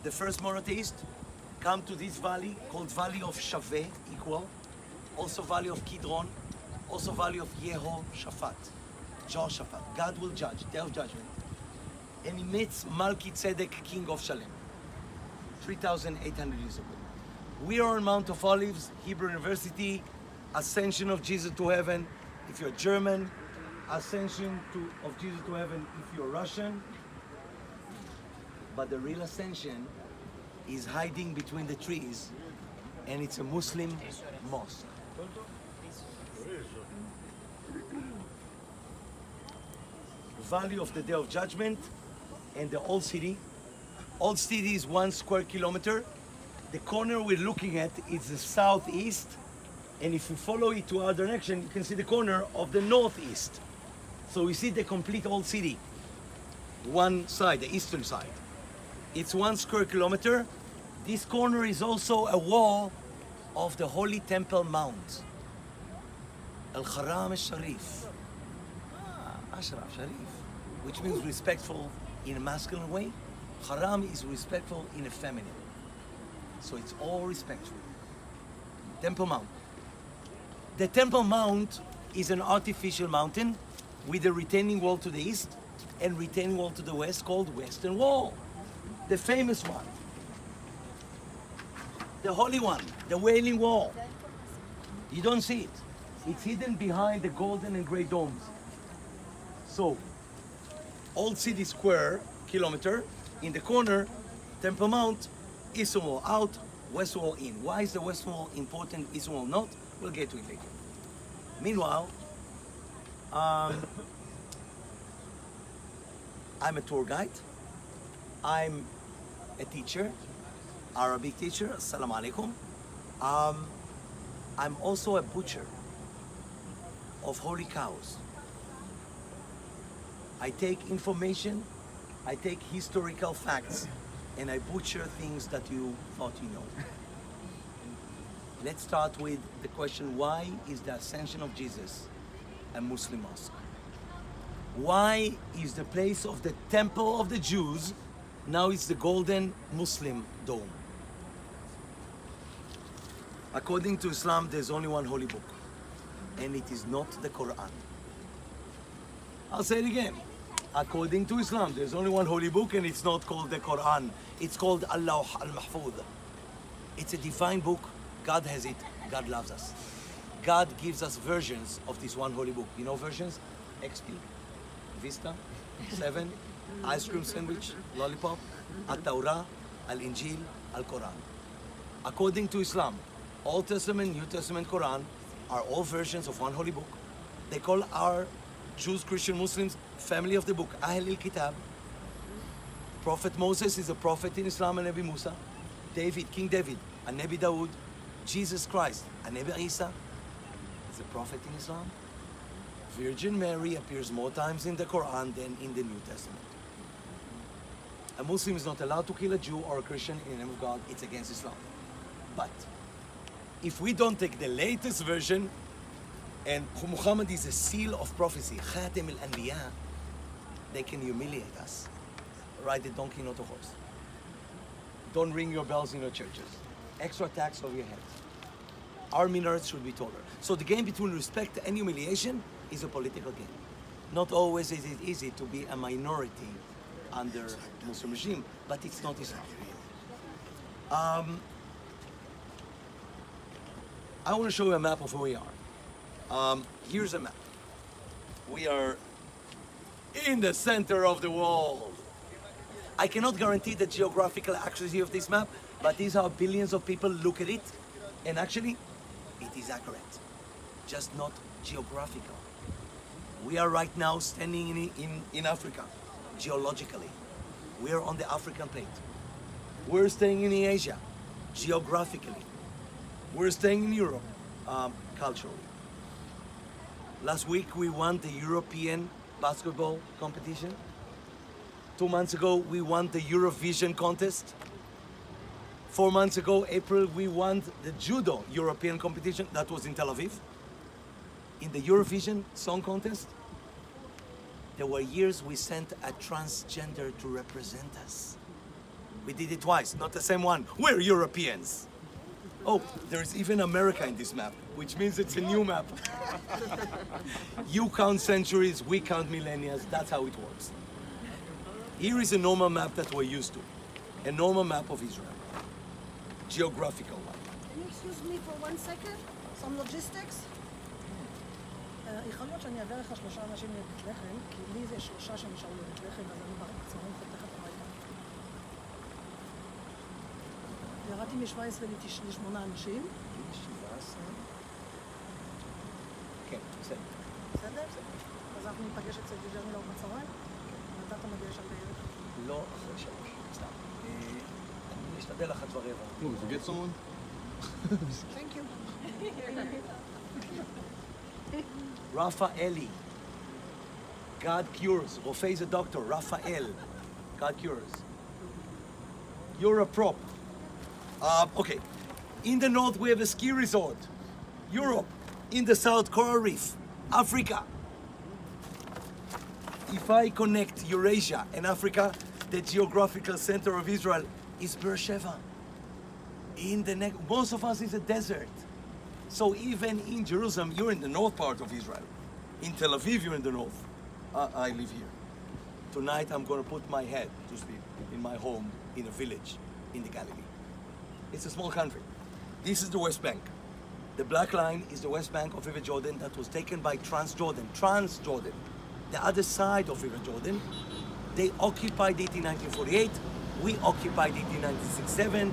the first monotheist, come to this valley called Valley of Shaveh, equal, also Valley of Kidron, also Valley of Yehoshaphat, Jehoshaphat. God will judge, day of judgment. And he meets Malki Tzedek, king of Shalem, 3,800 years ago. We are on Mount of Olives, Hebrew University, Ascension of Jesus to heaven if you're German, Ascension of Jesus to heaven if you're Russian. But the real ascension is hiding between the trees, and it's a Muslim mosque. Valley of the Day of Judgment and the Old City. Old City is 1 square kilometer. The corner we're looking at is the southeast, and if you follow it to our direction, you can see the corner of the northeast. So we see the complete Old City. One side, the eastern side. It's 1 square kilometer. This corner is also a wall of the Holy Temple Mount. Al-Haram al-Sharif. Ashraf Sharif, which means respectful in a masculine way. Haram is respectful in a feminine. So it's all respectful. Temple Mount. The Temple Mount is an artificial mountain with a retaining wall to the east and retaining wall to the west called Western Wall. The famous one. The holy one, the Wailing Wall. You don't see it. It's hidden behind the golden and gray domes. So, Old City Square, kilometer, in the corner, Temple Mount, Eastern Wall out, Western Wall in. Why is the Western Wall important, Eastern Wall not? We'll get to it later. Meanwhile, I'm a tour guide. I'm a teacher, Arabic teacher, assalamu alaikum. I'm also a butcher of holy cows. I take information, I take historical facts, and I butcher things that you thought you know. Let's start with the question, why is the Ascension of Jesus a Muslim mosque? Why is the place of the temple of the Jews, now it's the golden Muslim dome? According to Islam, there's only one holy book, and it is not the Quran. I'll say it again. According to Islam, there's only one holy book, and it's not called the Quran. It's called Allah al-Mahfuz. It's a divine book. God has it. God loves us. God gives us versions of this one holy book. You know versions? XP, Vista, 7, ice cream sandwich, lollipop, At-Tawrah, Al-Injil, Al-Quran. According to Islam, Old Testament, New Testament, Quran are all versions of one holy book. They call our Jews, Christian, Muslims, family of the book, Ahl al-Kitab. Prophet Moses is a prophet in Islam, and Nabi Musa. David, King David, and Nabi Dawood. Jesus Christ, and Nabi Isa is a prophet in Islam. Virgin Mary appears more times in the Quran than in the New Testament. A Muslim is not allowed to kill a Jew or a Christian in the name of God. It's against Islam. But if we don't take the latest version, and Muhammad is a seal of prophecy, Khatem al-Anbiya, they can humiliate us. Ride a donkey, not a horse. Don't ring your bells in your churches. Extra tax over your head. Our minarets should be taller. So the game between respect and humiliation is a political game. Not always is it easy to be a minority under Muslim regime, but it's not Islam. I want to show you a map of who we are. Here's a map. We are in the center of the world. I cannot guarantee the geographical accuracy of this map, but these are billions of people look at it, and actually, it is accurate, just not geographical. We are right now standing in Africa, geologically. We are on the African plate. We're staying in Asia, geographically. We're staying in Europe, culturally. Last week, we won the European basketball competition. 2 months ago, we won the Eurovision contest. 4 months ago, April, we won the judo European competition. That was in Tel Aviv. In the Eurovision song contest, there were years we sent a transgender to represent us. We did it twice, not the same one. We're Europeans. Oh, there's even America in this map, which means it's a new map. You count centuries, we count millennia. That's how it works. Here is a normal map that we're used to. A normal map of Israel. Geographical one. Can you excuse me for 1 second? Some logistics? יכול להיות שאני אעבר לך 3 אנשים לבית לחם, כי לי זה 3 שנשארו לבית לחם, אז אני בצהריים חותכת הביתה. ירדתי מ-17 ל-8 אנשים. 17. כן, בסדר. בסדר? אז אנחנו ניפגש אצל ג'רמי לאור בצהריים? מתי אתה מגיע שם בערב? לא אחרי 3, סתם. אני אשתדל 1:15. Oh, we forget someone? Thank you. Raphaeli. God cures. Rofe is a doctor. Raphael. God cures. You're a prop. Okay. In the north, we have a ski resort. Europe. In the south, coral reef. Africa. If I connect Eurasia and Africa, the geographical center of Israel is Beersheba. In the next, most of us is a desert. So even in Jerusalem, you're in the north part of Israel. In Tel Aviv, you're in the north. I live here. Tonight, I'm going to put my head to sleep in my home in a village in the Galilee. It's a small country. This is the West Bank. The black line is the West Bank of River Jordan that was taken by Transjordan. Transjordan, the other side of River Jordan. They occupied it in 1948. We occupied it in 1967.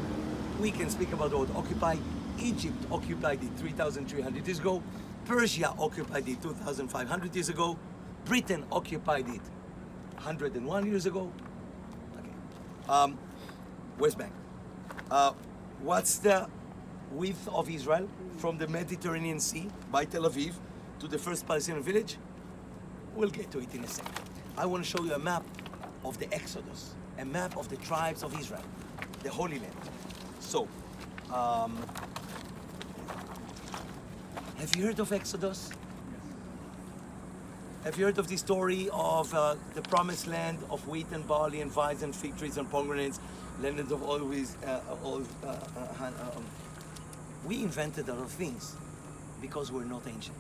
We can speak about the word occupy. Egypt occupied it 3,300 years ago. Persia occupied it 2,500 years ago. Britain occupied it 101 years ago. Okay. West Bank. What's the width of Israel from the Mediterranean Sea by Tel Aviv to the first Palestinian village? We'll get to it in a second. I want to show you a map of the Exodus, a map of the tribes of Israel, the Holy Land. So, have you heard of Exodus? Have you heard of the story of the promised land of wheat and barley and vines and fig trees and pomegranates, land of always, we invented a lot of things because we're not ancient.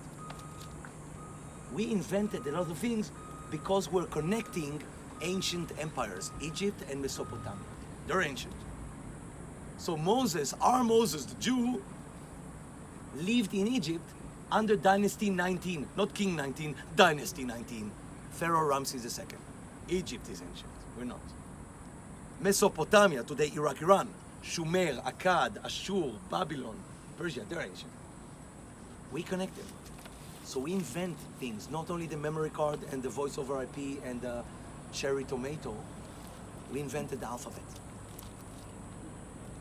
We invented a lot of things because we're connecting ancient empires, Egypt and Mesopotamia. They're ancient. So Moses, our Moses, the Jew, lived in Egypt under Dynasty 19, not King 19, Dynasty 19, Pharaoh Ramses II. Egypt is ancient, we're not. Mesopotamia, today Iraq, Iran, Sumer, Akkad, Ashur, Babylon, Persia, they're ancient. We connect them. So we invent things, not only the memory card and the voice over IP and the cherry tomato, we invented the alphabet.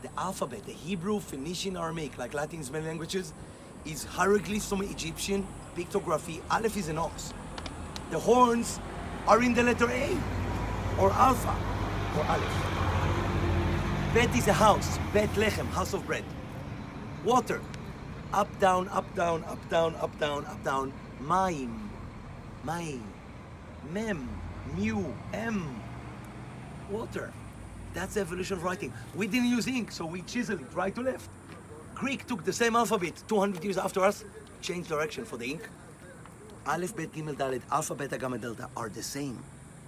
The alphabet, the Hebrew, Phoenician, Aramaic, like Latin many languages, is hieroglyphs from Egyptian pictography. Aleph is an ox. The horns are in the letter A, or Alpha, or Aleph. Bet is a house, Bet Lechem, house of bread. Water, up, down, up, down, up, down, up, down, up, down. Maim, Maim, Mem, Mu, M, water. That's the evolution of writing. We didn't use ink, so we chisel it right to left. Greek took the same alphabet 200 years after us, changed direction for the ink. Aleph, Bet, Gimel, Dalet, Alpha, Beta, Gamma, Delta are the same,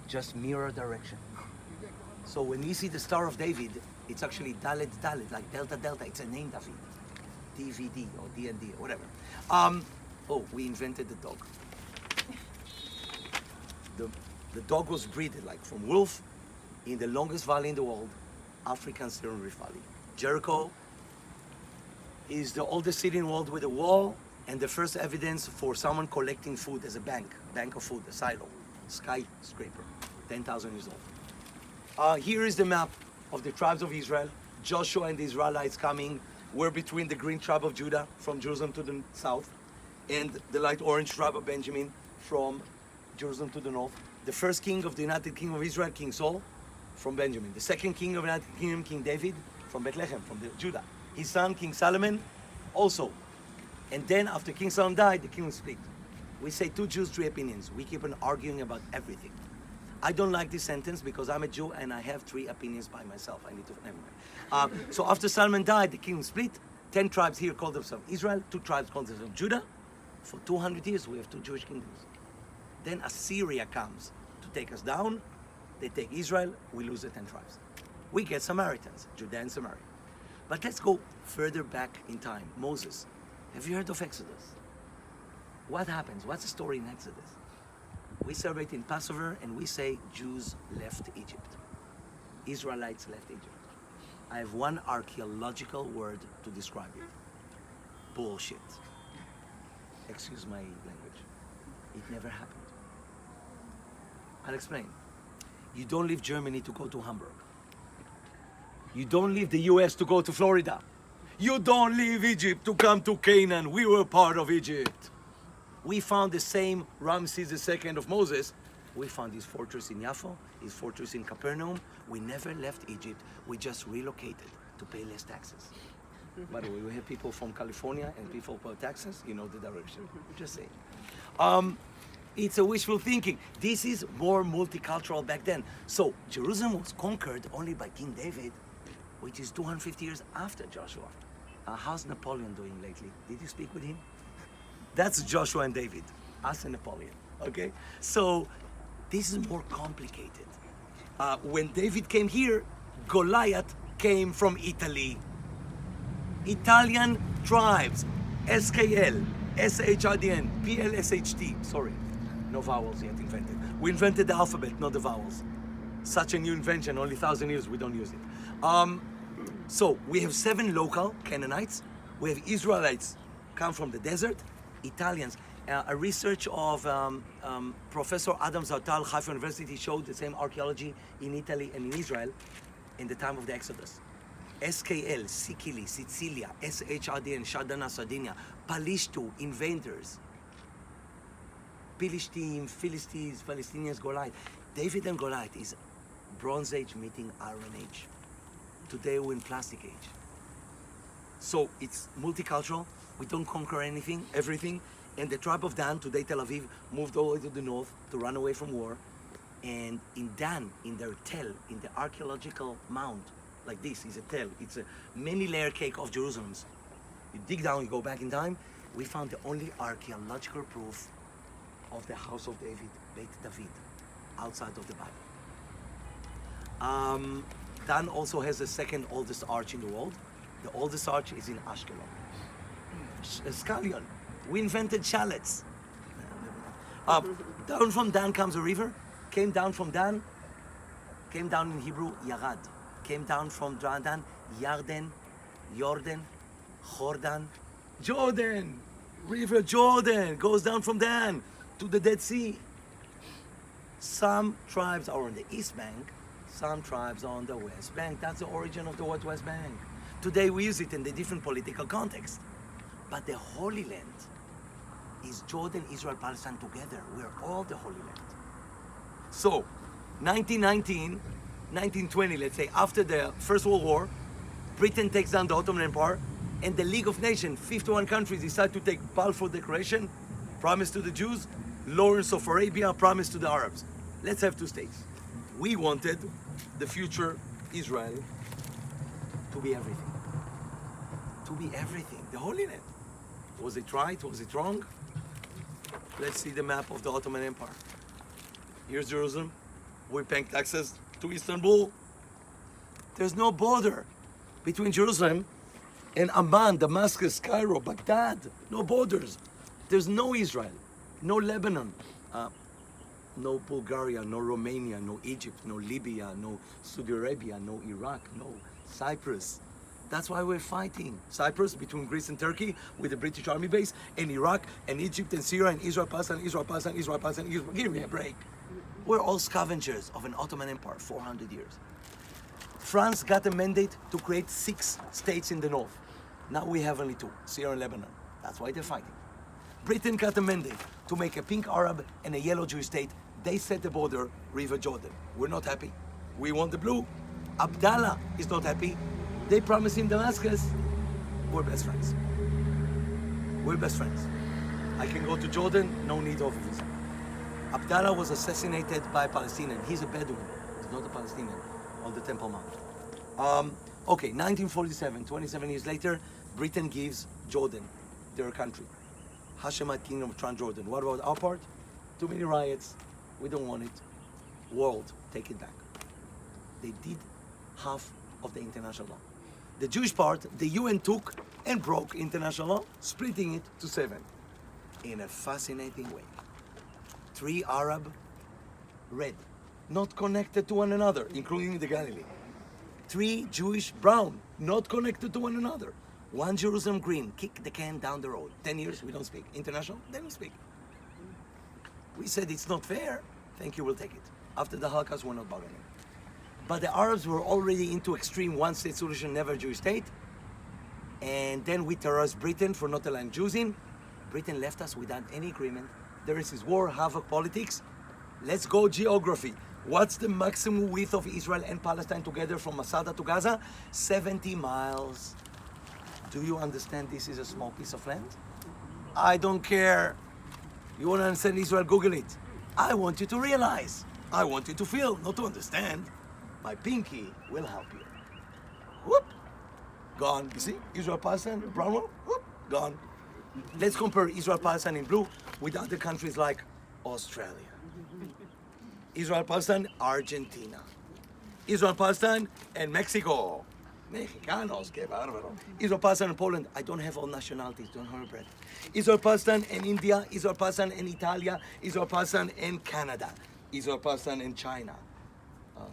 just mirror direction. So when you see the Star of David, it's actually Dalet, Dalet, like Delta, Delta. It's a name, David. DVD or D&D or whatever. Oh, we invented the dog. The dog was breeded like from wolf in the longest valley in the world, African Syrian Rift Valley. Jericho is the oldest city in the world with a wall and the first evidence for someone collecting food as a bank of food, a silo, skyscraper, 10,000 years old. Here is the map of the tribes of Israel. Joshua and the Israelites coming. We're between the green tribe of Judah from Jerusalem to the south and the light orange tribe of Benjamin from Jerusalem to the north. The first king of the United Kingdom of Israel, King Saul, from Benjamin. The second king of the United Kingdom, King David, from Bethlehem, from Judah. His son, King Solomon, also. And then after King Solomon died, the kingdom split. We say 2 Jews, 3 opinions. We keep on arguing about everything. I don't like this sentence because I'm a Jew and I have 3 opinions by myself. I need to, never mind. So after Solomon died, the kingdom split. 10 tribes here called themselves Israel, 2 tribes called themselves Judah. For 200 years, we have 2 Jewish kingdoms. Then Assyria comes to take us down. They take Israel, we lose the 10 tribes. We get Samaritans, Judah and Samaria. But let's go further back in time. Moses. Have you heard of Exodus? What happens? What's the story in Exodus? We celebrate in Passover and we say Jews left Egypt. Israelites left Egypt. I have one archaeological word to describe it. Bullshit. Excuse my language. It never happened. I'll explain. You don't leave Germany to go to Hamburg. You don't leave the US to go to Florida. You don't leave Egypt to come to Canaan. We were part of Egypt. We found the same Ramses II of Moses. We found his fortress in Yaffo, his fortress in Capernaum. We never left Egypt. We just relocated to pay less taxes. By the way, we have people from California and people who pay taxes. You know the direction. Just saying. It's a wishful thinking. This is more multicultural back then. So Jerusalem was conquered only by King David, which is 250 years after Joshua. How's Napoleon doing lately? Did you speak with him? That's Joshua and David, us and Napoleon, okay? So this is more complicated. When David came here, Goliath came from Italy. Italian tribes, SKL, SHRDN, PLSHT, sorry, no vowels yet invented. We invented the alphabet, not the vowels. Such a new invention, only 1,000 years, we don't use it. So we have 7 local Canaanites. We have Israelites come from the desert, Italians. A research of Professor Adam Zartal, Haifa University, showed the same archaeology in Italy and in Israel in the time of the Exodus. SKL, Sicily, Sicilia, SHRDN, Shardana, Sardinia, Palishtu, invaders. Philistine, Philistines, Palestinians, Goliath. David and Goliath is Bronze Age meeting Iron Age. Today we're in Plastic Age. So it's multicultural. We don't conquer anything, everything. And the tribe of Dan, today Tel Aviv, moved all the way to the north to run away from war. And in Dan, in their tel, in the archaeological mound, like this is a tel. It's a many layer cake of Jerusalems. You dig down, you go back in time. We found the only archaeological proof of the house of David, Beit David, outside of the Bible. Dan also has the 2nd oldest arch in the world. The oldest arch is in Ashkelon. Scallion. We invented shallots. Down from Dan comes a river. Came down from Dan. Came down in Hebrew, Yarad. Came down from Dan, Yarden, Jordan, Jordan. River Jordan goes down from Dan to the Dead Sea. Some tribes are on the East Bank, some tribes are on the West Bank. That's the origin of the word West Bank. Today we use it in the different political context. But the Holy Land is Jordan, Israel, Palestine together. We're all the Holy Land. So, 1919, 1920, let's say, after the First World War, Britain takes down the Ottoman Empire, and the League of Nations, 51 countries, decide to take Balfour Declaration, promise to the Jews, Lawrence of Arabia, promise to the Arabs. Let's have 2 states. We wanted the future Israel to be everything. To be everything. The Holy Land. Was it right? Was it wrong? Let's see the map of the Ottoman Empire. Here's Jerusalem. We're paying taxes to Istanbul. There's no border between Jerusalem and Amman, Damascus, Cairo, Baghdad. No borders. There's no Israel, no Lebanon, no Bulgaria, no Romania, no Egypt, no Libya, no Saudi Arabia, no Iraq, no Cyprus. That's why we're fighting. Cyprus between Greece and Turkey with the British army base, and Iraq and Egypt and Syria and Israel, Palestine, Israel, Palestine, Israel, Palestine, Israel. Give me a break. We're all scavengers of an Ottoman Empire, 400 years. France got a mandate to create 6 states in the north. Now we have only 2, Syria and Lebanon. That's why they're fighting. Britain got a mandate to make a pink Arab and a yellow Jewish state. They set the border, River Jordan. We're not happy. We want the blue. Abdallah is not happy. They promised him Damascus. We're best friends. We're best friends. I can go to Jordan, no need of a visa. Abdallah was assassinated by a Palestinian. He's a Bedouin. He's not a Palestinian on the Temple Mount. Okay, 1947, 27 years later, Britain gives Jordan their country. Hashemite Kingdom of Transjordan. What about our part? Too many riots. We don't want it. World, take it back. They did half of the international law. The Jewish part, the UN took and broke international law, splitting it to 7 in a fascinating way. 3 Arab, red, not connected to one another, including the Galilee. 3 Jewish, brown, not connected to one another. 1 Jerusalem, green, kick the can down the road. 10 years, we don't speak. International, then we speak. We said it's not fair. Thank you, we'll take it. After the Holocaust, we're not bargaining. But the Arabs were already into extreme one-state solution, never Jewish state. And then we terrorized Britain for not allowing Jews in. Britain left us without any agreement. There is this war, havoc politics. Let's go geography. What's the maximum width of Israel and Palestine together from Masada to Gaza? 70 miles. Do you understand this is a small piece of land? I don't care. You want to understand Israel? Google it. I want you to realize. I want you to feel, not to understand. My pinky will help you. Whoop. Gone. You see? Israel, Palestine, brown one. Whoop. Gone. Let's compare Israel, Palestine in blue with other countries like Australia. Israel, Palestine, Argentina. Israel, Palestine, and Mexico. Mexicanos, que bárbaro. Israel, Palestine, and Poland. I don't have all nationalities, don't hold your breath. Israel, Palestine, and India. Israel, Palestine, and Italia. Israel, Palestine, and Canada. Israel, Palestine, and China.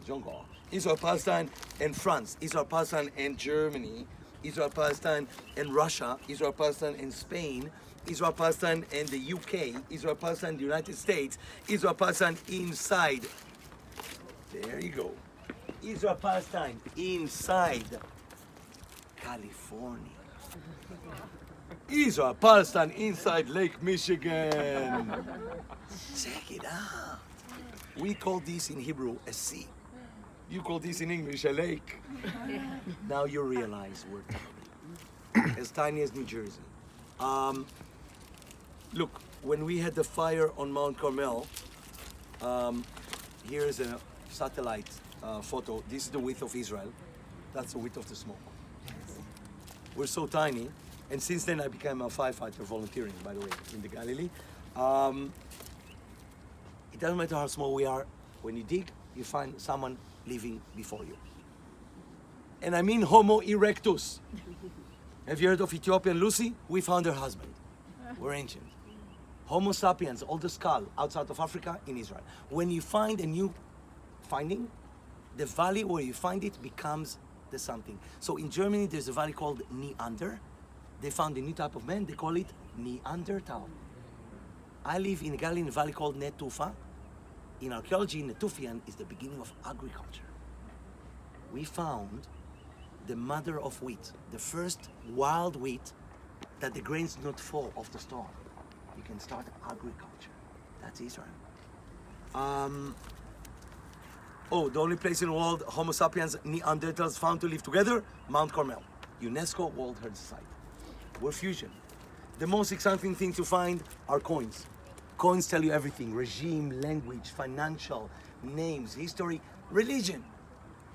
Jungle. Israel, Palestine, and France. Israel, Palestine, and Germany. Israel, Palestine, and Russia. Israel, Palestine, and Spain. Israel, Palestine, and the UK. Israel, Palestine, the United States. Israel, Palestine, inside. There you go. Israel, Palestine, inside California. Israel, Palestine, inside Lake Michigan. Check it out. We call this in Hebrew a sea. You call this in English a lake. Now you realize we're tiny. As tiny as New Jersey. Look, when we had the fire on Mount Carmel, here's a satellite photo. This is the width of Israel. That's the width of the smoke. We're so tiny. And since then I became a firefighter volunteering, by the way, in the Galilee. It doesn't matter how small we are. When you dig, you find someone living before you. And I mean Homo erectus. Have you heard of Ethiopian Lucy? We found her husband. We're ancient. Homo sapiens, oldest skull outside of Africa, in Israel. When you find a new finding, the valley where you find it becomes the something. So in Germany, there's a valley called Neander. They found a new type of man, they call it Neanderthal. I live in a Galilee in a valley called Netufa. In archaeology, Netufian is the beginning of agriculture. We found the mother of wheat, the first wild wheat that the grains do not fall off the stalk. You can start agriculture. That's Israel. The only place in the world Homo sapiens, Neanderthals found to live together, Mount Carmel. UNESCO World Heritage Site. We're fusion. The most exciting thing to find are coins. Coins tell you everything: regime, language, financial, names, history, religion.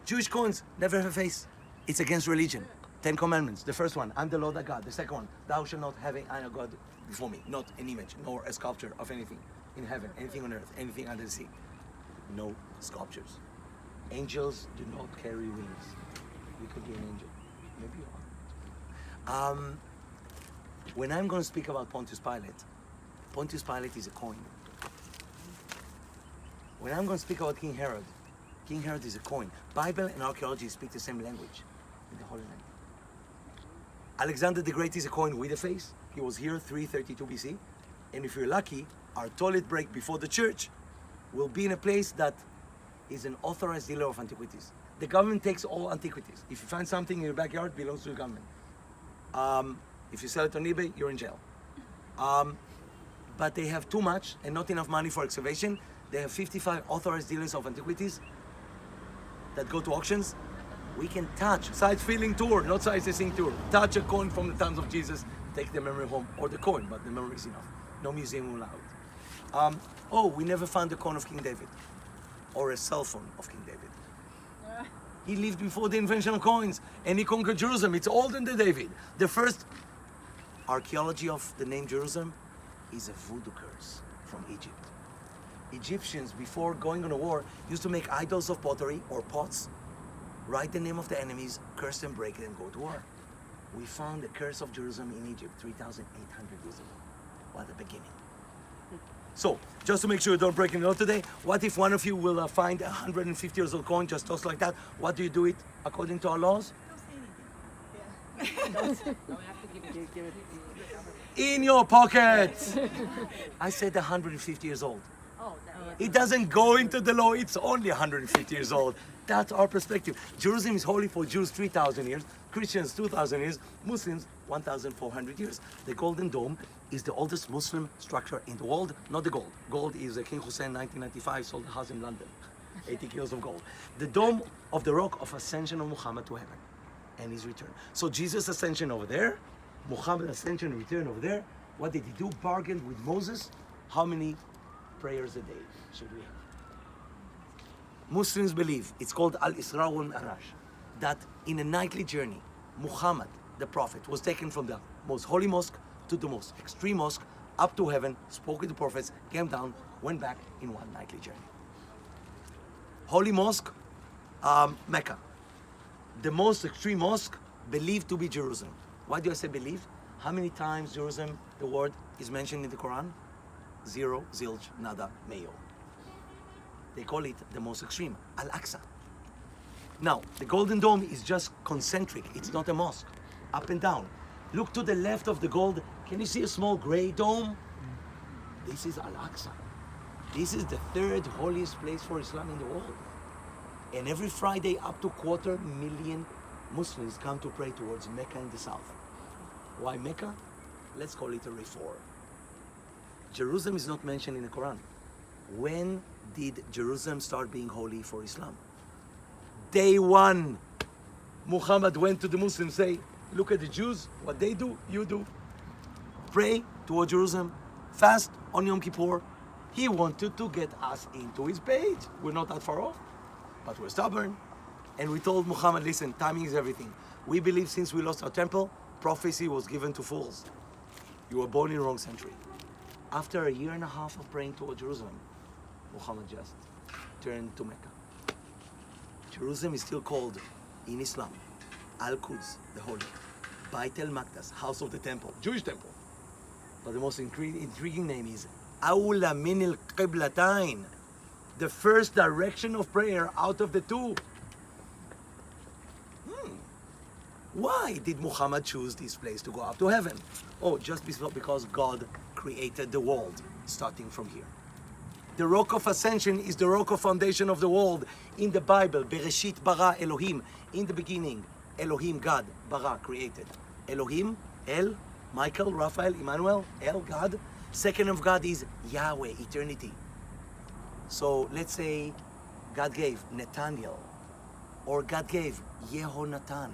Jewish coins never have a face. It's against religion. 10 Commandments. The first one, I'm the Lord thy God. The second one, thou shalt not have any God before me. Not an image, nor a sculpture of anything in heaven, anything on earth, anything under the sea. No sculptures. Angels do not carry wings. You could be an angel. Maybe you are. When I'm going to speak about Pontius Pilate is a coin. When I'm going to speak about King Herod is a coin. Bible and archaeology speak the same language in the Holy Land. Alexander the Great is a coin with a face. He was here 332 BC. And if you're lucky, our toilet break before the church will be in a place that is an authorized dealer of antiquities. The government takes all antiquities. If you find something in your backyard, it belongs to the government. If you sell it on eBay, you're in jail. But they have too much and not enough money for excavation. They have 55 authorized dealers of antiquities that go to auctions. We can touch, sight-feeling tour, not sightseeing tour. Touch a coin from the times of Jesus, take the memory home, or the coin, but the memory is enough. No museum allowed. We never found the coin of King David or a cell phone of King David. He lived before the invention of coins and he conquered Jerusalem. It's older than David. The first archaeology of the name Jerusalem is a voodoo curse from Egypt. Egyptians, before going on a war, used to make idols of pottery or pots, write the name of the enemies, curse them, break it, and go to war. We found the curse of Jerusalem in Egypt 3,800 years ago. What a beginning. So, just to make sure you don't break it out today, what if one of you will find a 150 years old coin, just tossed like that? What do you do it according to our laws? In your pocket! I said 150 years old. It doesn't go into the law, it's only 150 years old. That's our perspective. Jerusalem is holy for Jews 3,000 years, Christians 2,000 years, Muslims 1,400 years. The Golden Dome is the oldest Muslim structure in the world, not the gold. Gold is King Hussein 1995 sold a house in London, 80 kilos of gold. The dome of the rock of ascension of Muhammad to heaven and his return. So Jesus ascension over there, Muhammad ascension and return over there. What did he do? Bargained with Moses. How many prayers a day should we have? Muslims believe, it's called Al-Isra wal-Mi'raj, that in a nightly journey, Muhammad, the Prophet, was taken from the most holy mosque to the most extreme mosque, up to heaven, spoke with the prophets, came down, went back in one nightly journey. Holy mosque, Mecca. The most extreme mosque, believed to be Jerusalem. Why do I say believe? How many times Jerusalem, the word, is mentioned in the Quran? Zero, zilch, nada, mayo. They call it the most extreme, Al-Aqsa. Now, the Golden Dome is just concentric. It's not a mosque. Up and down. Look to the left of the gold. Can you see a small gray dome? This is Al-Aqsa. This is the third holiest place for Islam in the world. And every Friday, up to 250,000 Muslims come to pray towards Mecca in the south. Why Mecca? Let's call it a reform. Jerusalem is not mentioned in the Quran. When did Jerusalem start being holy for Islam? Day one. Muhammad went to the Muslims, say, look at the Jews, what they do, you do. Pray toward Jerusalem, fast on Yom Kippur. He wanted to get us into his page. We're not that far off, but we're stubborn. And we told Muhammad, listen, timing is everything. We believe since we lost our temple, prophecy was given to fools. You were born in the wrong century. After a year and a half of praying toward Jerusalem, Muhammad just turned to Mecca. Jerusalem is still called, in Islam, Al-Quds, the Holy. Bait el-Maqdas, House of the Temple, Jewish temple. But the most intriguing name is Awla min al-Qiblatain, the first direction of prayer out of the two. Why did Muhammad choose this place to go up to heaven? Oh, just because God created the world, starting from here. The rock of ascension is the rock of foundation of the world. In the Bible, Bereshit bara Elohim. In the beginning, Elohim, God, bara, created. Elohim, El, Michael, Raphael, Emmanuel, El, God. Second of God is Yahweh, eternity. So let's say God gave Nathaniel, or God gave Yehonatan,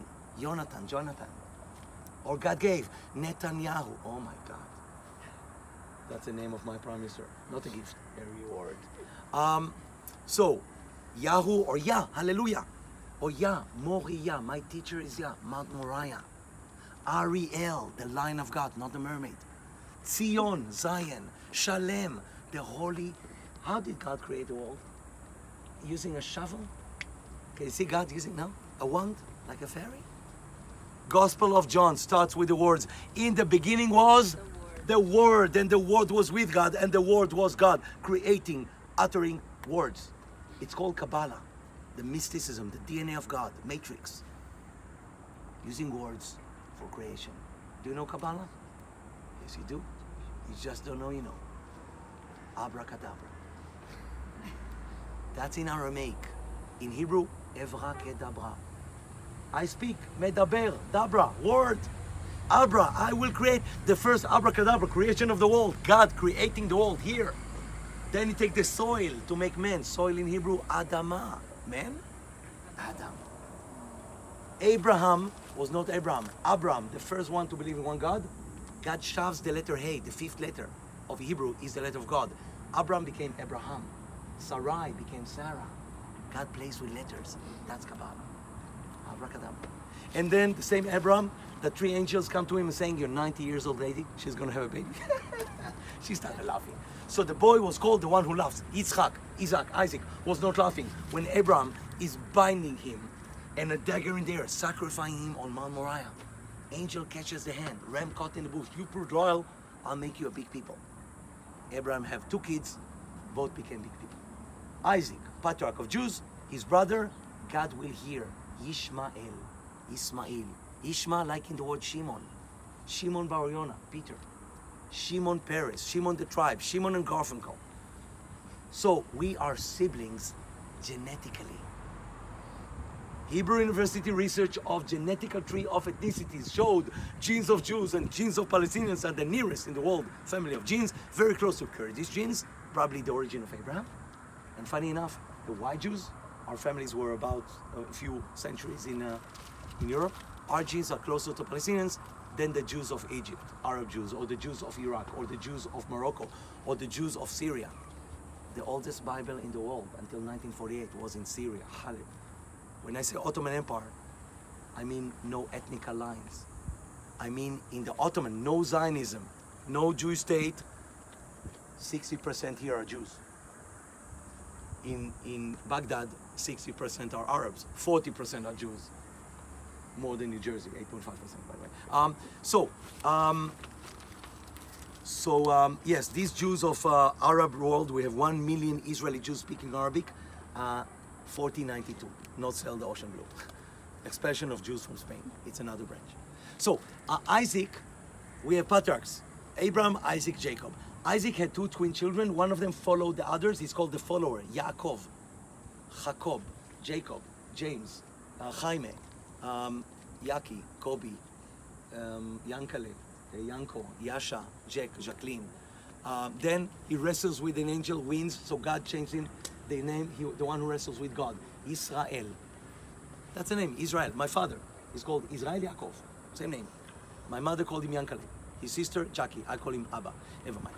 Jonathan, or God gave Netanyahu. Oh my God. That's the name of my prime minister, not a gift, a reward. So, Yahoo or Yah, hallelujah. Or Yah, Moriah, my teacher is Yah, Mount Moriah. Ariel, the lion of God, not the mermaid. Zion, Zion, Shalem, the holy. How did God create the world? Using a shovel? Can you see God using now? A wand, like a fairy? Gospel of John starts with the words, in the beginning was the Word, and the Word was with God, and the Word was God, creating, uttering words. It's called Kabbalah, the mysticism, the DNA of God, matrix. Using words for creation. Do you know Kabbalah? Yes, you do. You just don't know you know. Abracadabra. That's in Aramaic. In Hebrew, Evra Kedabra. I speak, Medaber, Dabra, word. Abra, I will create the first abracadabra, creation of the world. God creating the world here. Then you take the soil to make man. Soil in Hebrew, Adama. Man? Adam. Abraham was not Abraham. Abram, the first one to believe in one God. God shoves the letter Hey, the fifth letter of Hebrew is the letter of God. Abraham became Abraham. Sarai became Sarah. God plays with letters. That's Kabbalah. Abracadabra. And then the same Abraham, the three angels come to him and saying, you're 90 years old lady, she's going to have a baby. She started laughing. So the boy was called the one who laughs. Isaac, Isaac was not laughing. When Abraham is binding him and a dagger in the air, sacrificing him on Mount Moriah. Angel catches the hand, ram caught in the bush. You prove royal, I'll make you a big people. Abraham have 2 kids, both became big people. Isaac, patriarch of Jews, his brother, God will hear. Ishmael. Ishmael, like in the word Shimon. Shimon Bar Yonah, Peter. Shimon Peres, Shimon the tribe, Shimon and Garfunkel. So we are siblings genetically. Hebrew University research of genetical tree of ethnicities showed genes of Jews and genes of Palestinians are the nearest in the world family of genes, very close to Kurdish genes, probably the origin of Abraham. And funny enough, the white Jews, our families were about a few centuries in Europe. Our genes are closer to Palestinians than the Jews of Egypt, Arab Jews, or the Jews of Iraq, or the Jews of Morocco, or the Jews of Syria. The oldest Bible in the world until 1948 was in Syria, Haleb. When I say Ottoman Empire, I mean no ethnic lines. I mean in the Ottoman, no Zionism, no Jewish state, 60% here are Jews. In Baghdad, 60% are Arabs, 40% are Jews. More than New Jersey, 8.5% by the way. Yes, these Jews of Arab world, we have 1 million Israeli Jews speaking Arabic, 1492, not sell the ocean blue. Expansion of Jews from Spain, it's another branch. So Isaac, we have patriarchs, Abraham, Isaac, Jacob. Isaac had 2 twin children, one of them followed the others, he's called the follower, Yaakov, Jacob, Jacob, James, Jaime, Yaki, Kobe, Yankale, Yanko, Yasha, Jack, Jacqueline. Then he wrestles with an angel, wins, so God changed him the name, the one who wrestles with God, Israel. That's the name, Israel. My father is called Israel Yaakov, same name. My mother called him Yankale. His sister, Jackie, I call him Abba, never mind.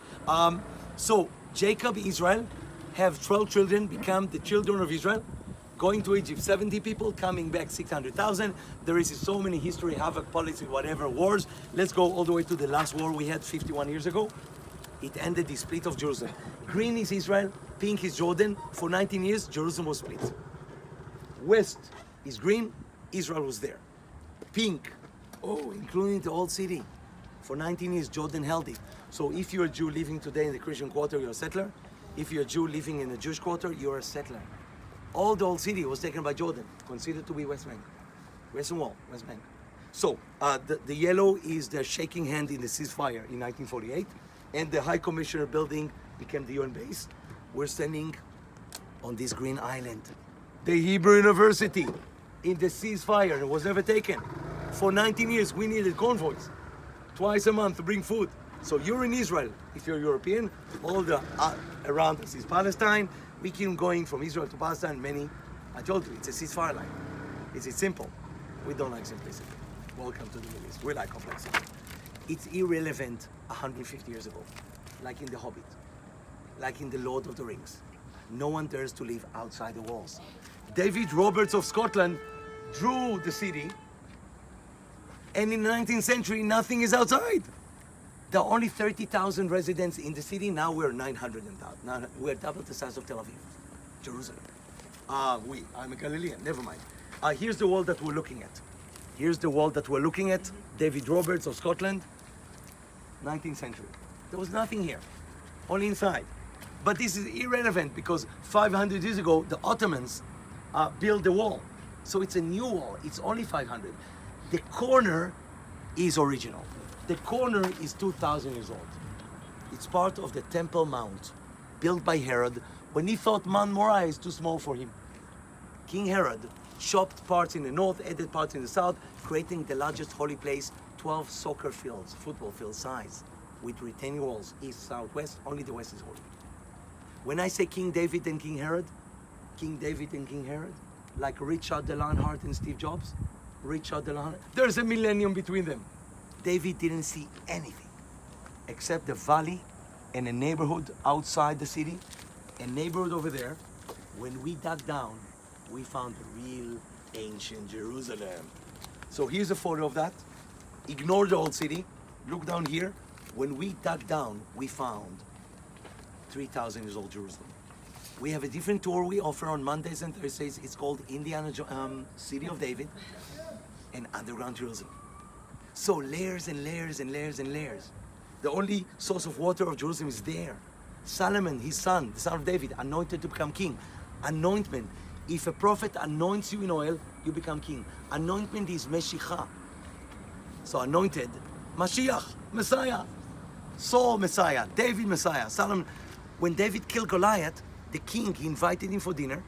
So Jacob, Israel, have 12 children, become the children of Israel. Going to Egypt, 70 people, coming back 600,000. There is so many history, havoc, politics, whatever, wars. Let's go all the way to the last war we had 51 years ago. It ended the split of Jerusalem. Green is Israel, pink is Jordan. For 19 years, Jerusalem was split. West is green, Israel was there. Pink, including the old city. For 19 years, Jordan held it. So if you're a Jew living today in the Christian quarter, you're a settler. If you're a Jew living in the Jewish quarter, you're a settler. All the old city was taken by Jordan, considered to be West Bank. Western Wall, West Bank. So the yellow is the shaking hand in the ceasefire in 1948, and the High Commissioner building became the UN base. We're standing on this green island. The Hebrew University in the ceasefire was never taken. For 19 years, we needed convoys twice a month to bring food. So you're in Israel, if you're European, all the around us is Palestine. We keep going from Israel to Palestine, I told you, it's a ceasefire line. It's simple. We don't like simplicity. Welcome to the Middle East. We like complexity. It's irrelevant 150 years ago, like in The Hobbit, like in The Lord of the Rings. No one dares to live outside the walls. David Roberts of Scotland drew the city, and in the 19th century, nothing is outside. There are only 30,000 residents in the city. Now we're 900,000. We're double the size of Tel Aviv, Jerusalem. I'm a Galilean, never mind. Here's the wall that we're looking at. Here's the wall that we're looking at. David Roberts of Scotland, 19th century. There was nothing here, only inside. But this is irrelevant because 500 years ago, the Ottomans built the wall. So it's a new wall, it's only 500. The corner is original. The corner is 2,000 years old. It's part of the Temple Mount, built by Herod when he thought Mount Moriah is too small for him. King Herod chopped parts in the north, added parts in the south, creating the largest holy place, 12 soccer fields, football field size, with retaining walls, east, south, west. Only the west is holy. When I say King David and King Herod, like Richard the Lionheart and Steve Jobs, there's a millennium between them. David didn't see anything except the valley and a neighborhood outside the city, a neighborhood over there. When we dug down, we found the real ancient Jerusalem. So here's a photo of that. Ignore the old city. Look down here. When we dug down, we found 3,000 years old Jerusalem. We have a different tour we offer on Mondays and Thursdays. It's called City of David and Underground Jerusalem. So layers and layers and layers and layers. The only source of water of Jerusalem is there. Solomon, his son, the son of David, anointed to become king. Anointment. If a prophet anoints you in oil, you become king. Anointment is Meshicha. So anointed, Mashiach, Messiah. Saul, Messiah. David, Messiah. Solomon. When David killed Goliath, the king, he invited him for dinner,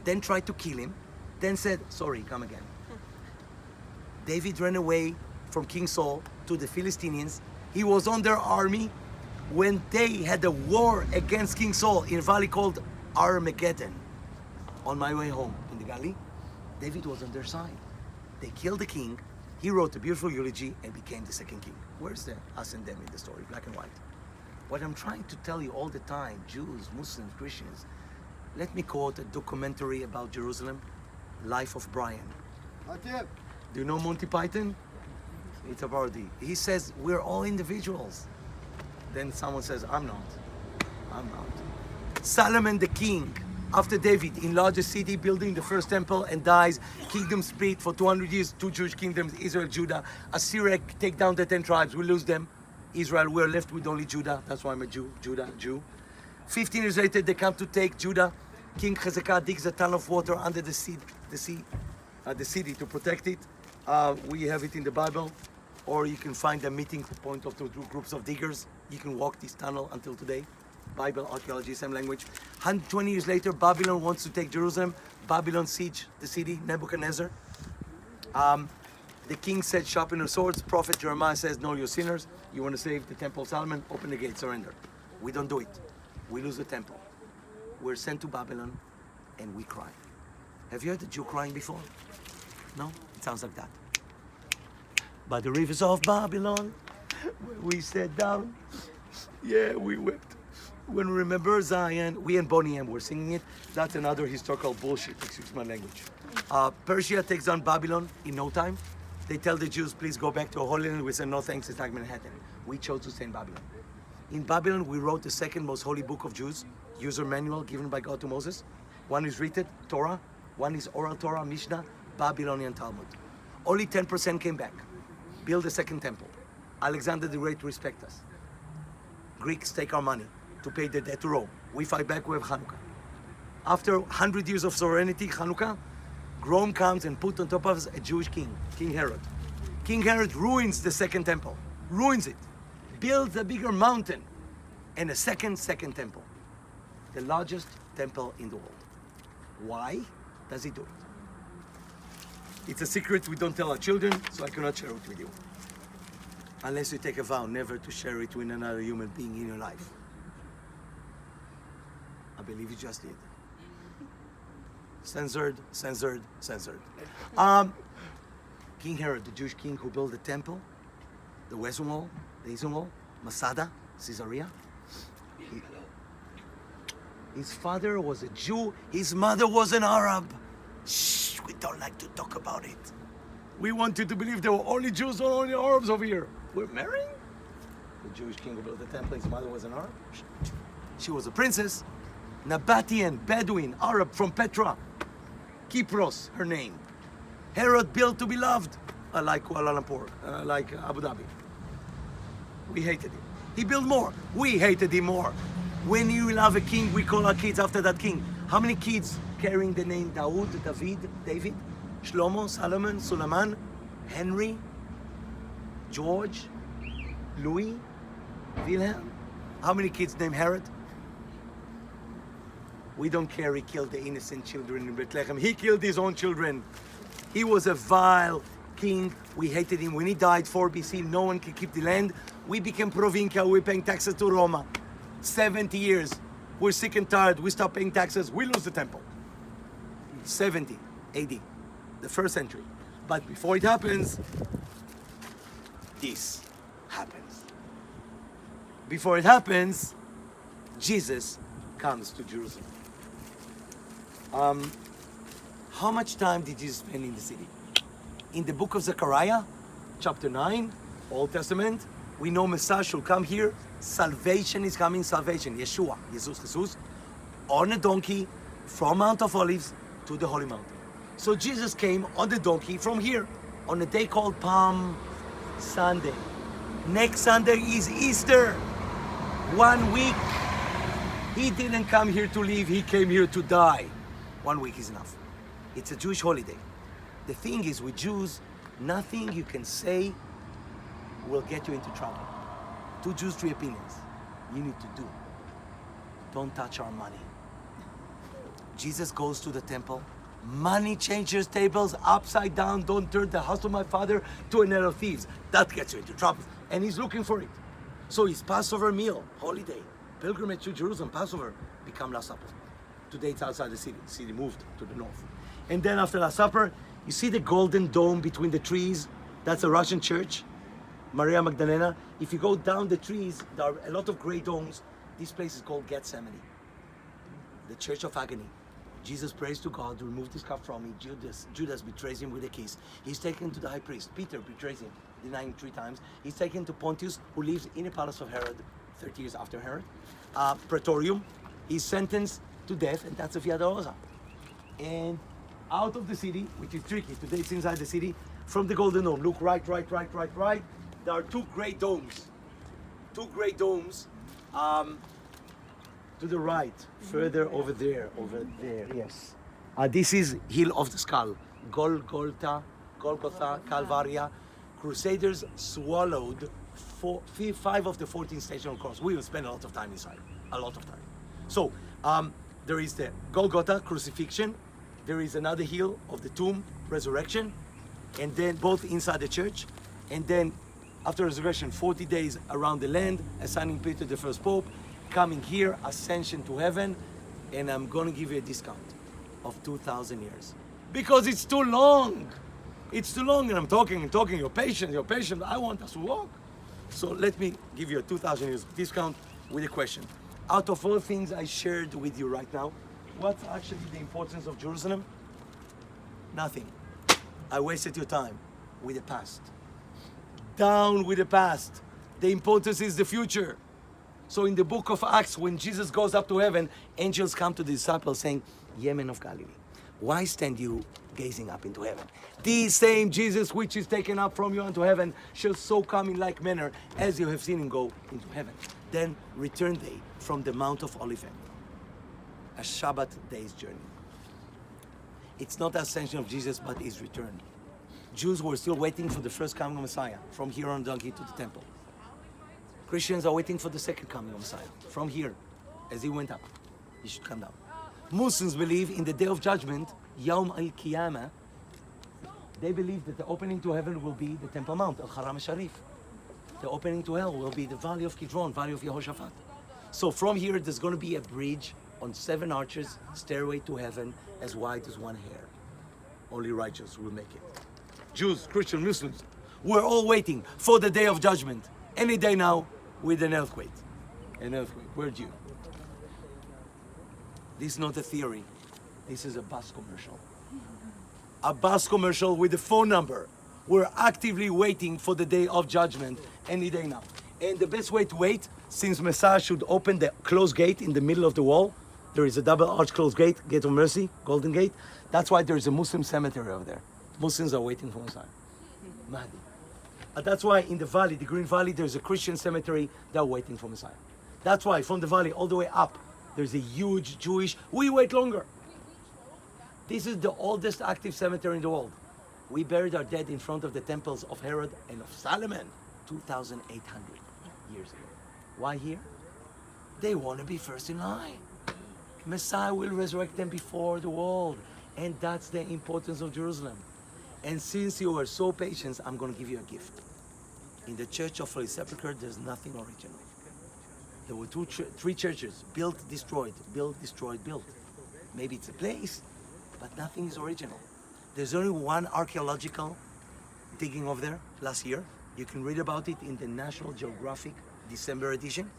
then tried to kill him, then said, sorry, come again. David ran away from King Saul to the Philistines. He was on their army when they had a war against King Saul in a valley called Armageddon. On my way home in the Galilee, David was on their side. They killed the king. He wrote a beautiful eulogy and became the second king. Where's the us and them in the story, black and white? What I'm trying to tell you all the time, Jews, Muslims, Christians, let me quote a documentary about Jerusalem, Life of Brian. Do you know Monty Python? It's a parody. He says, we're all individuals. Then someone says, I'm not. I'm not. Solomon the king, after David, enlarged the city, building the first temple, and dies. Kingdom split for 200 years, two Jewish kingdoms, Israel, Judah. Assyria take down the 10 tribes, we lose them. Israel, we're left with only Judah. That's why I'm a Jew, Judah, Jew. 15 years later, they come to take Judah. King Hezekiah digs a ton of water under the city to protect it. We have it in the Bible, or you can find a meeting point of two groups of diggers. You can walk this tunnel until today. Bible, archaeology, same language. 120 years later, Babylon wants to take Jerusalem. Babylon siege the city, Nebuchadnezzar. The king said, sharpen your swords. Prophet Jeremiah says, no, you're sinners. You want to save the temple of Solomon? Open the gate, surrender. We don't do it. We lose the temple. We're sent to Babylon and we cry. Have you heard a Jew crying before? No? It sounds like that. By the rivers of Babylon, where we sat down, yeah, we wept. When we remember Zion, we and Bonnie M were singing it. That's another historical bullshit, excuse my language. Persia takes down Babylon in no time. They tell the Jews, please go back to a Holy Land. We said, no thanks, it's like Manhattan. We chose to stay in Babylon. In Babylon, we wrote the second most holy book of Jews, user manual given by God to Moses. One is written, Torah. One is oral Torah, Mishnah, Babylonian Talmud. Only 10% came back. Build a second temple. Alexander the Great respect us. Greeks take our money to pay the debt to Rome. We fight back, we have Hanukkah. After 100 years of sovereignty, Hanukkah, Rome comes and put on top of us a Jewish king, King Herod. King Herod ruins the second temple, ruins it, builds a bigger mountain and a second temple, the largest temple in the world. Why does he do it? It's a secret we don't tell our children, so I cannot share it with you. Unless you take a vow never to share it with another human being in your life. I believe you just did. Censored. King Herod, the Jewish king who built the temple, the Western Wall, the Eastern Wall, Masada, Caesarea. His father was a Jew, his mother was an Arab. Shh, we don't like to talk about it. We want you to believe there were only Jews or only Arabs over here. We're marrying? The Jewish king who built the temple, his mother was an Arab. She was a princess. Nabatean, Bedouin, Arab from Petra. Kypros, her name. Herod built to be loved, like Kuala Lumpur, like Abu Dhabi. We hated him. He built more. We hated him more. When you love a king, we call our kids after that king. How many kids carrying the name Dawood, David, Shlomo, Solomon, Suleiman, Henry, George, Louis, Wilhelm? How many kids named Herod? We don't care, he killed the innocent children in Bethlehem. He killed his own children. He was a vile king. We hated him. When he died, 4 BC, no one could keep the land. We became provincia, we're paying taxes to Roma. 70 years. We're sick and tired. We stop paying taxes. We lose the temple. 70 AD, the first century. But before it happens, this happens. Before it happens, Jesus comes to Jerusalem. How much time did Jesus spend in the city? In the book of Zechariah, chapter 9, Old Testament, we know Messiah should come here. Salvation is coming, salvation. Yeshua, Jesus, on a donkey from Mount of Olives to the Holy Mountain. So Jesus came on the donkey from here on a day called Palm Sunday. Next Sunday is Easter. 1 week. He didn't come here to live, he came here to die. 1 week is enough. It's a Jewish holiday. The thing is, with Jews, nothing you can say will get you into trouble. 2 Jews, 3 opinions. You need to do. Don't touch our money. Jesus goes to the temple. Money changers tables upside down. Don't turn the house of my father to a net of thieves. That gets you into trouble. And he's looking for it. So his Passover meal, holiday, pilgrimage to Jerusalem, Passover, become Last Supper. Today it's outside the city. The city moved to the north. And then after Last Supper, you see the golden dome between the trees? That's a Russian church, Maria Magdalena. If you go down the trees, there are a lot of gray domes. This place is called Gethsemane, the Church of Agony. Jesus prays to God, remove this cup from me. Judas betrays him with a kiss. He's taken to the high priest. Peter betrays him, denying 3 times. He's taken to Pontius, who lives in the palace of Herod, 30 years after Herod. Praetorium. He's sentenced to death, and that's a Via Dolorosa. And out of the city, which is tricky, today it's inside the city, from the Golden Dome, look right. There are 2 great domes. 2 great domes to the right, further over there, yes. This is Hill of the Skull, Golgotha, Calvaria. Crusaders swallowed 5 of the 14 stations on the cross. We will spend a lot of time inside, a lot of time. So there is the Golgotha, crucifixion. There is another hill of the tomb, resurrection, and then both inside the church. And then after resurrection, 40 days around the land, assigning Peter the first pope, coming here, ascension to heaven, and I'm going to give you a discount of 2,000 years. Because it's too long. It's too long, and I'm talking, you're patient, I want us to walk. So let me give you a 2,000 years discount with a question. Out of all things I shared with you right now, what's actually the importance of Jerusalem? Nothing. I wasted your time with the past. Down with the past. The importance is the future. So in the book of Acts, when Jesus goes up to heaven, angels come to the disciples saying, "Ye men of Galilee, why stand you gazing up into heaven? The same Jesus which is taken up from you unto heaven shall so come in like manner as you have seen him go into heaven. Then return they from the Mount of Olivet, a Shabbat day's journey." It's not the ascension of Jesus, but his return. Jews were still waiting for the first coming of Messiah, from here on donkey to the temple. Christians are waiting for the second coming of Messiah, from here, as he went up. He should come down. Muslims believe in the day of judgment, Yawm al-Qiyamah. They believe that the opening to heaven will be the Temple Mount, Al-Haram al-Sharif. The opening to hell will be the Valley of Kidron, Valley of Yehoshaphat. So from here, there's going to be a bridge on 7 arches, stairway to heaven, as wide as 1 hair. Only righteous will make it. Jews, Christians, Muslims, we're all waiting for the day of judgment. Any day now, with an earthquake. An earthquake. We're due. This is not a theory. This is a bus commercial. A bus commercial with a phone number. We're actively waiting for the day of judgment any day now. And the best way to wait, since Messiah should open the closed gate in the middle of the wall, there is a double arch closed gate, Gate of Mercy, Golden Gate. That's why there is a Muslim cemetery over there. Muslims are waiting for Messiah. Mahdi. That's why in the valley, the Green Valley, there's a Christian cemetery that are waiting for Messiah. That's why from the valley all the way up, there's a huge Jewish, we wait longer. This is the oldest active cemetery in the world. We buried our dead in front of the temples of Herod and of Solomon 2,800 years ago. Why here? They want to be first in line. Messiah will resurrect them before the world. And that's the importance of Jerusalem. And since you are so patient, I'm going to give you a gift. In the Church of Holy Sepulchre, there's nothing original. There were 3 churches, built, destroyed, built, destroyed, built. Maybe it's a place, but nothing is original. There's only 1 archaeological digging over there last year. You can read about it in the National Geographic December edition.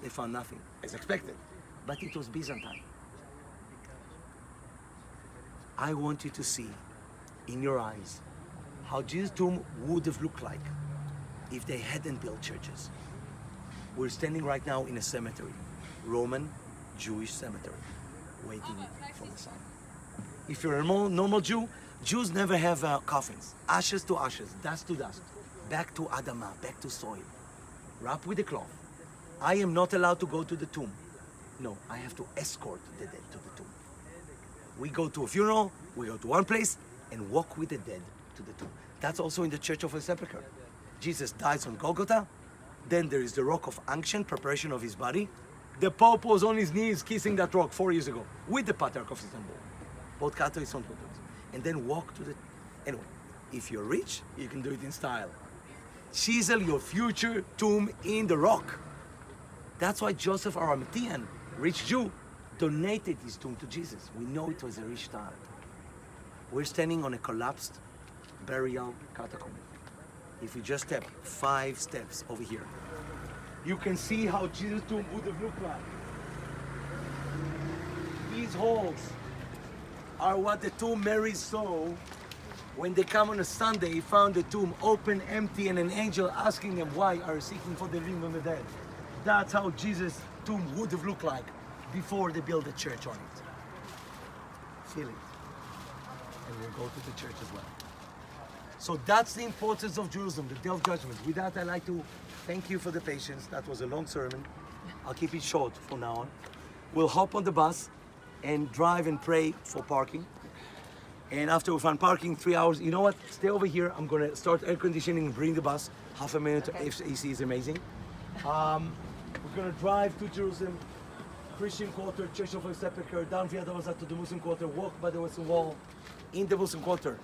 They found nothing, as expected. But it was Byzantine. I want you to see in your eyes how Jesus' tomb would have looked like if they hadn't built churches. We're standing right now in a cemetery, Roman Jewish cemetery, waiting for Messiah. If you're a normal Jew, Jews never have coffins. Ashes to ashes, dust to dust, back to Adamah, back to soil, wrapped with a cloth. I am not allowed to go to the tomb. No, I have to escort the dead to the tomb. We go to a funeral, we go to one place, and walk with the dead to the tomb. That's also in the Church of the Sepulchre. Jesus dies on Golgotha. Then there is the rock of unction, preparation of his body. The Pope was on his knees kissing that rock 4 years ago with the Patriarch of Istanbul, both Catholics and Orthodox. And then walk to the... Anyway, if you're rich, you can do it in style. Chisel your future tomb in the rock. That's why Joseph Arimathean, rich Jew, donated his tomb to Jesus. We know it was a rich style. We're standing on a collapsed burial catacomb. If we just step 5 steps over here, you can see how Jesus' tomb would have looked like. These holes are what the tomb Mary saw when they come on a Sunday, found the tomb open, empty, and an angel asking them, why are you seeking for the living and the dead? That's how Jesus' tomb would have looked like before they built a church on it. Feel it. And we'll go to the church as well. So that's the importance of Jerusalem, the Day of Judgment. With that, I'd like to thank you for the patience. That was a long sermon. I'll keep it short from now on. We'll hop on the bus and drive and pray for parking. And after we find parking, 3 hours, you know what? Stay over here. I'm gonna start air conditioning and bring the bus. Half a minute AC is amazing. We're gonna drive to Jerusalem, Christian Quarter, Church of the Sepulchre, down Via Dolorosa to the Muslim Quarter, walk by the Western Wall. In the Muslim Quarter,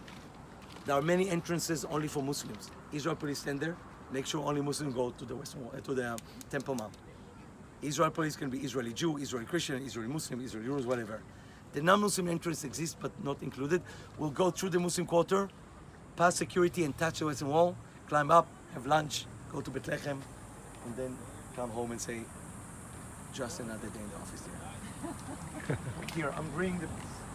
there are many entrances only for Muslims. Israel police stand there. Make sure only Muslims go to the Western Wall, to the Temple Mount. Israel police can be Israeli Jew, Israeli Christian, Israeli Muslim, Israeli Jews, whatever. The non-Muslim entrance exists but not included. We'll go through the Muslim Quarter, pass security and touch the Western Wall, climb up, have lunch, go to Bethlehem, and then come home and say, just another day in the office here. Here, I'm bringing the